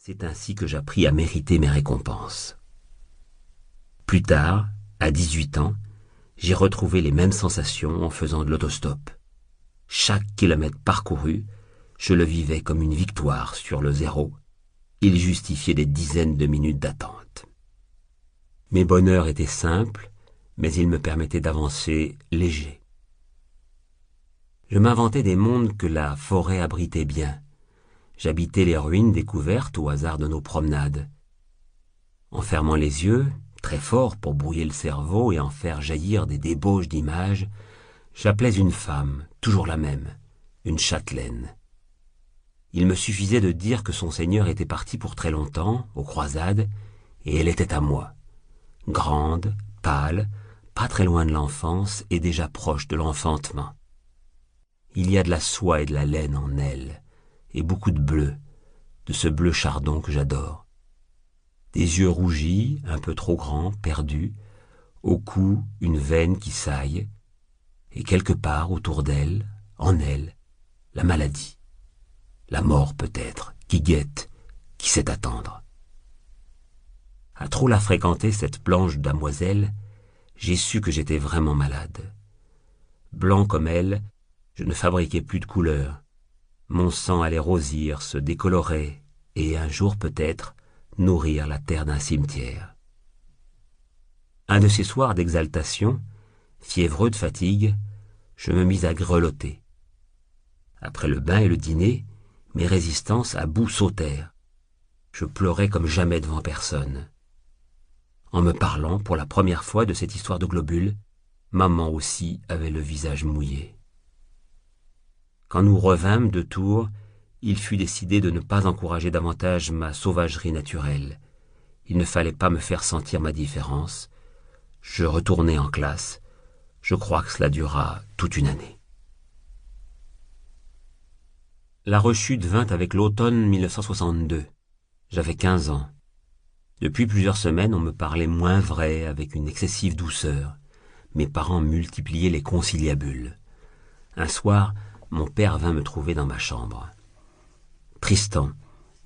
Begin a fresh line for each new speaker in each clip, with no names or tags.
C'est ainsi que j'appris à mériter mes récompenses. Plus tard, à 18 ans, j'ai retrouvé les mêmes sensations en faisant de l'autostop. Chaque kilomètre parcouru, je le vivais comme une victoire sur le zéro. Il justifiait des dizaines de minutes d'attente. Mes bonheurs étaient simples, mais ils me permettaient d'avancer léger. Je m'inventais des mondes que la forêt abritait bien. J'habitais les ruines découvertes au hasard de nos promenades. En fermant les yeux, très fort pour brouiller le cerveau et en faire jaillir des débauches d'images, j'appelais une femme, toujours la même, une châtelaine. Il me suffisait de dire que son seigneur était parti pour très longtemps, aux croisades, et elle était à moi. Grande, pâle, pas très loin de l'enfance et déjà proche de l'enfantement. Il y a de la soie et de la laine en elle, et beaucoup de bleu, de ce bleu chardon que j'adore. Des yeux rougis, un peu trop grands, perdus, au cou une veine qui saille, et quelque part autour d'elle, en elle, la maladie. La mort peut-être, qui guette, qui sait attendre. À trop la fréquenter, cette blanche damoiselle, j'ai su que j'étais vraiment malade. Blanc comme elle, je ne fabriquais plus de couleurs. Mon sang allait rosir, se décolorer, et un jour peut-être nourrir la terre d'un cimetière. Un de ces soirs d'exaltation, fiévreux de fatigue, je me mis à grelotter. Après le bain et le dîner, mes résistances à bout sautèrent. Je pleurais comme jamais devant personne. En me parlant pour la première fois de cette histoire de globules, maman aussi avait le visage mouillé. Quand nous revînmes de Tours, il fut décidé de ne pas encourager davantage ma sauvagerie naturelle. Il ne fallait pas me faire sentir ma différence. Je retournai en classe. Je crois que cela dura toute une année. La rechute vint avec l'automne 1962. J'avais 15 ans. Depuis plusieurs semaines, on me parlait moins vrai, avec une excessive douceur. Mes parents multipliaient les conciliabules. Un soir, mon père vint me trouver dans ma chambre. « Tristan,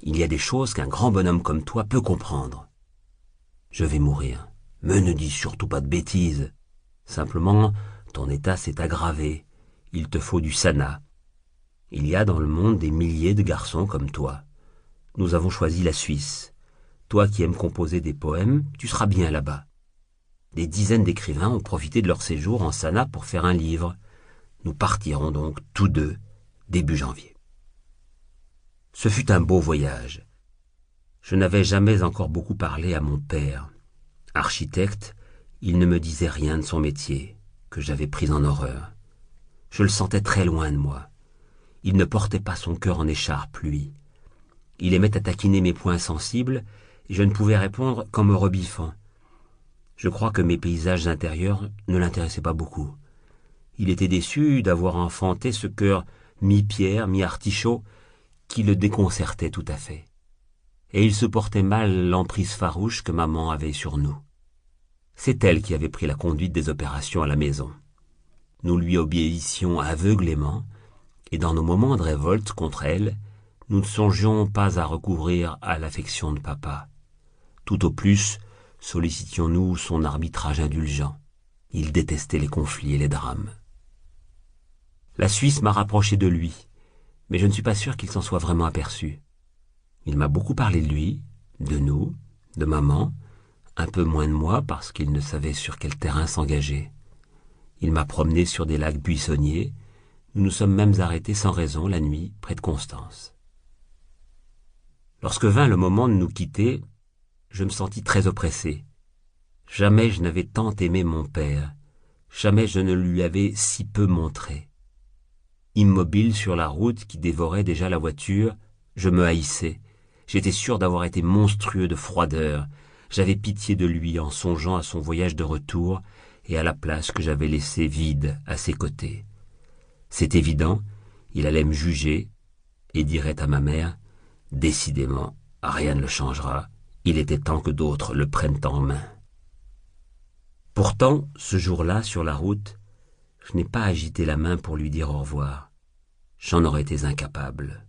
il y a des choses qu'un grand bonhomme comme toi peut comprendre. Je vais mourir. Mais ne dis surtout pas de bêtises. Simplement, ton état s'est aggravé. Il te faut du sana. Il y a dans le monde des milliers de garçons comme toi. Nous avons choisi la Suisse. Toi qui aimes composer des poèmes, tu seras bien là-bas. Des dizaines d'écrivains ont profité de leur séjour en sana pour faire un livre. Nous partirons donc tous deux début janvier. Ce fut un beau voyage. Je n'avais jamais encore beaucoup parlé à mon père. Architecte, il ne me disait rien de son métier, que j'avais pris en horreur. Je le sentais très loin de moi. Il ne portait pas son cœur en écharpe, lui. Il aimait à taquiner mes points sensibles, et je ne pouvais répondre qu'en me rebiffant. Je crois que mes paysages intérieurs ne l'intéressaient pas beaucoup. Il était déçu d'avoir enfanté ce cœur mi-pierre, mi-artichaut, qui le déconcertait tout à fait. Et il supportait mal l'emprise farouche que maman avait sur nous. C'est elle qui avait pris la conduite des opérations à la maison. Nous lui obéissions aveuglément, et dans nos moments de révolte contre elle, nous ne songions pas à recourir à l'affection de papa. Tout au plus, sollicitions-nous son arbitrage indulgent. Il détestait les conflits et les drames. La Suisse m'a rapproché de lui, mais je ne suis pas sûr qu'il s'en soit vraiment aperçu. Il m'a beaucoup parlé de lui, de nous, de maman, un peu moins de moi parce qu'il ne savait sur quel terrain s'engager. Il m'a promené sur des lacs buissonniers. Nous nous sommes même arrêtés sans raison la nuit près de Constance. Lorsque vint le moment de nous quitter, je me sentis très oppressé. Jamais je n'avais tant aimé mon père. Jamais je ne lui avais si peu montré. Immobile sur la route qui dévorait déjà la voiture, je me haïssais. J'étais sûr d'avoir été monstrueux de froideur. J'avais pitié de lui en songeant à son voyage de retour et à la place que j'avais laissée vide à ses côtés. C'est évident, il allait me juger et dirait à ma mère « Décidément, rien ne le changera, il était temps que d'autres le prennent en main. » Pourtant, ce jour-là, sur la route, je n'ai pas agité la main pour lui dire au revoir. J'en aurais été incapable.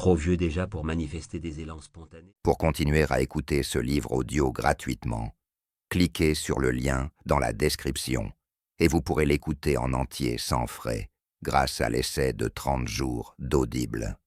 trop vieux déjà pour manifester des élans spontanés.
Pour continuer à écouter ce livre audio gratuitement, cliquez sur le lien dans la description et vous pourrez l'écouter en entier sans frais grâce à l'essai de 30 jours d'Audible.